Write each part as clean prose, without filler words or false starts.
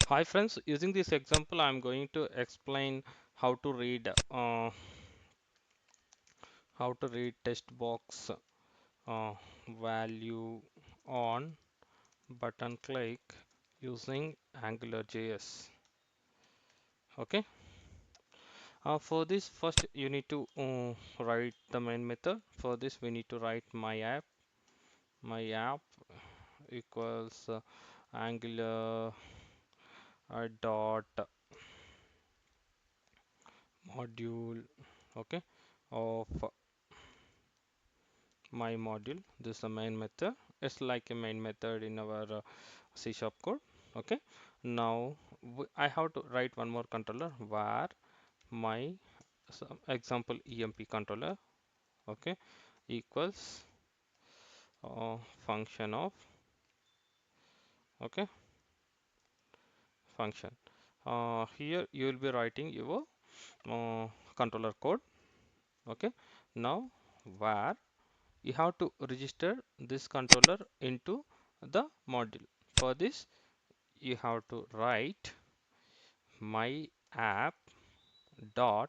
Hi friends, using this example I'm going to explain how to read text box uh, value on button click using AngularJS. Okay. For this, first you need to write the main method. For this we need to write my app equals Angular dot module, okay, of my module. This is the main method. It's like a main method in our C sharp code. Okay. Now I have to write one more controller where my example EMP controller, okay, equals function of, okay, function. Here you will be writing your controller code. Okay. Now where you have to register this controller into the module. For this you have to write my app dot,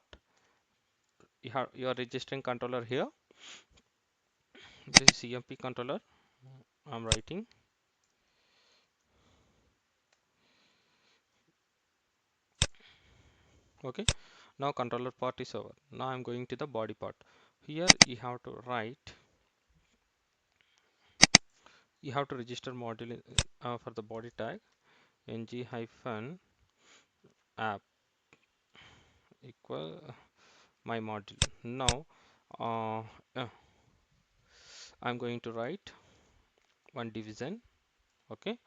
you are registering controller here. This is CMP controller. I'm writing. Okay. Now controller part is over. Now I'm going to the body part. Here you have to write, you have to register module for the body tag ng hyphen app equal my module. Now uh, uh, I'm going to write one division, okay,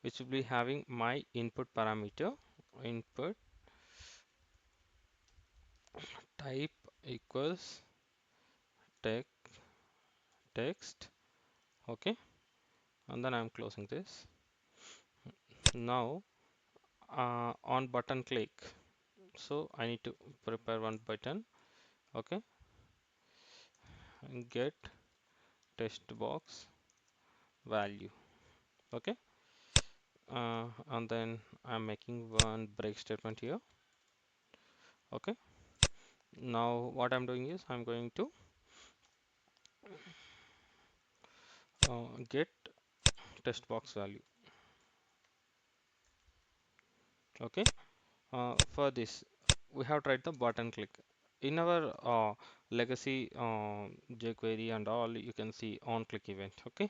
which will be having my input parameter, input type equals text text, okay, and then I'm closing this. Now on button click, so I need to prepare one button, okay, and get text box value, okay, and then I'm making one break statement here, okay. Now what I'm doing is I'm going to get text box value, okay. For this we have tried the button click in our legacy jQuery and all. You can see on click event, okay,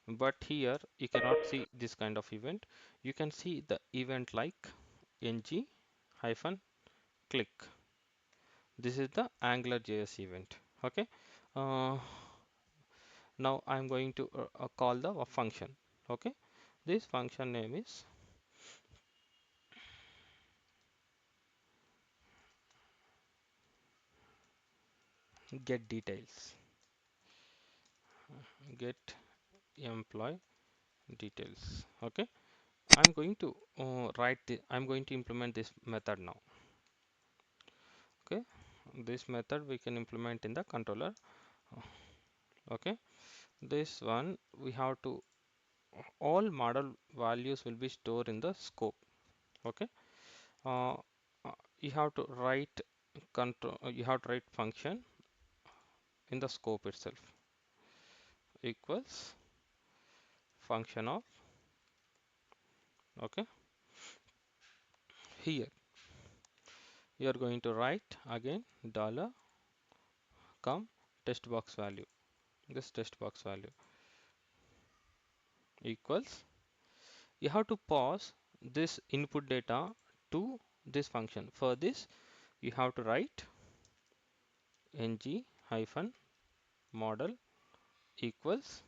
but here you cannot see this kind of event. You can see the event like ng hyphen click. This is the AngularJS event, okay. uh, Now I'm going to call the function, okay. This function name is get details, get employee details, okay. I'm going to I'm going to implement this method now, okay. This method we can implement in the controller, okay. This one we have to, all model values will be stored in the scope, okay. uh, you have to write you have to write function in the scope itself equals function of, okay. Here you are going to write again dollar come text box value, this text box value equals, you have to pass this input data to this function. For this you have to write ng hyphen model equals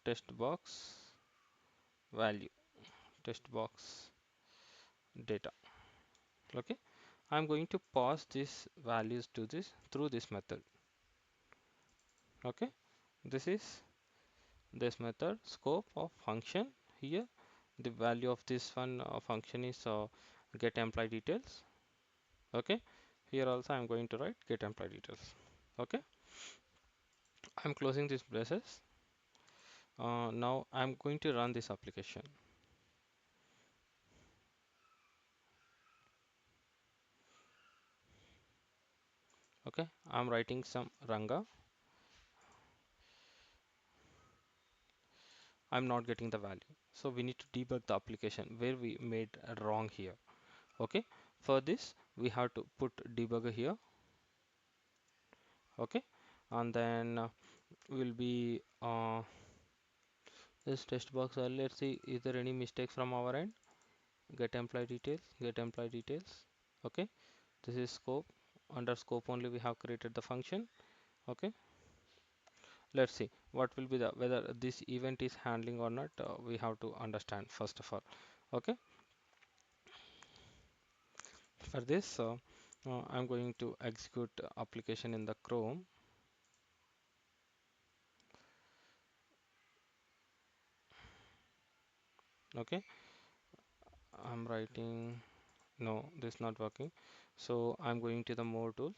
text box value, text box data, okay. I'm going to pass these values to this through this method, okay. This is this method scope of function. Here the value of this one function is get employee details, okay. Here also I'm going to write get employee details, okay. I'm closing these braces. Now I'm going to run this application, Okay, I'm writing some Ranga. I'm not getting the value. So we need to debug the application where we made a wrong here. Okay, for this we have to put debugger here. Okay, and then will be this text box. Let's see, is there any mistakes from our end? Get employee details, get employee details. Okay, this is scope. Under scope only we have created the function. Okay, let's see what will be the whether this event is handling or not. We have to understand first of all. Okay, for this I'm going to execute application in the Chrome. Okay, I'm writing, no, this is not working. So I'm going to the more tools.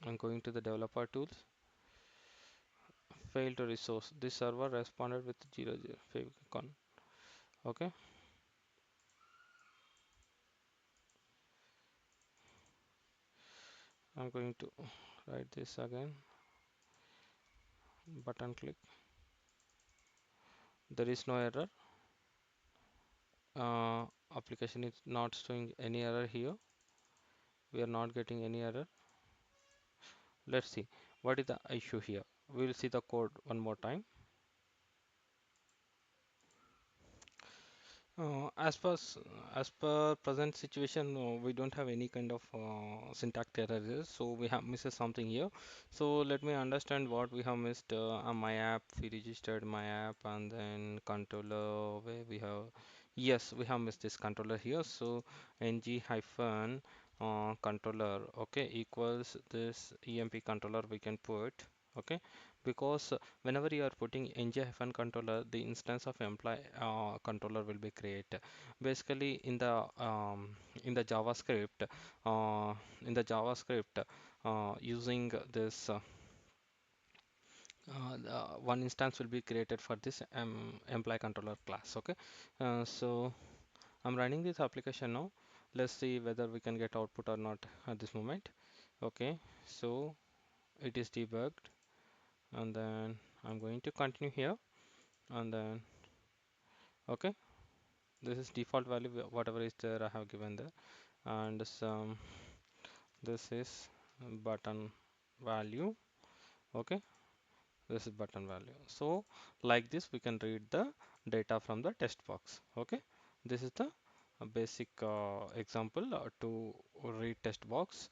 I'm going to the developer tools. Failed to resource. This server responded with 00 favicon. Okay, I'm going to write this again. Button click. There is no error. Application is not showing any error here. We are not getting any error. Let's see what is the issue here. We will see the code one more time. As per present situation, we don't have any kind of syntax errors, so we have missed something here. So let me understand what we have missed. My app, we registered my app, and then controller where we have, yes, we have missed this controller here. So ng hyphen controller, okay, equals this emp controller we can put, okay, because whenever you are putting ng-controller, the instance of employee controller will be created. Basically, in the JavaScript, uh, using this one instance will be created for this employee controller class. Okay, so I'm running this application now. Let's see whether we can get output or not at this moment. Okay, so it is debugged, and then I'm going to continue here, and then okay, this is default value, whatever is there I have given there, and some, this is button value. Okay, this is button value. So like this we can read the data from the text box. Okay, this is the basic example to read text box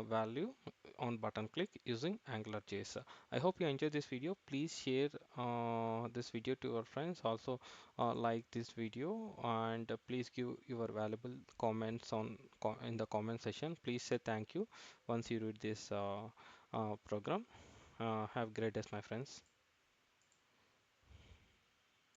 value on button click using AngularJS. I hope you enjoyed this video. Please share this video to your friends. Also like this video, and please give your valuable comments in the comment section. Please say thank you once you read this program. Have great days, my friends.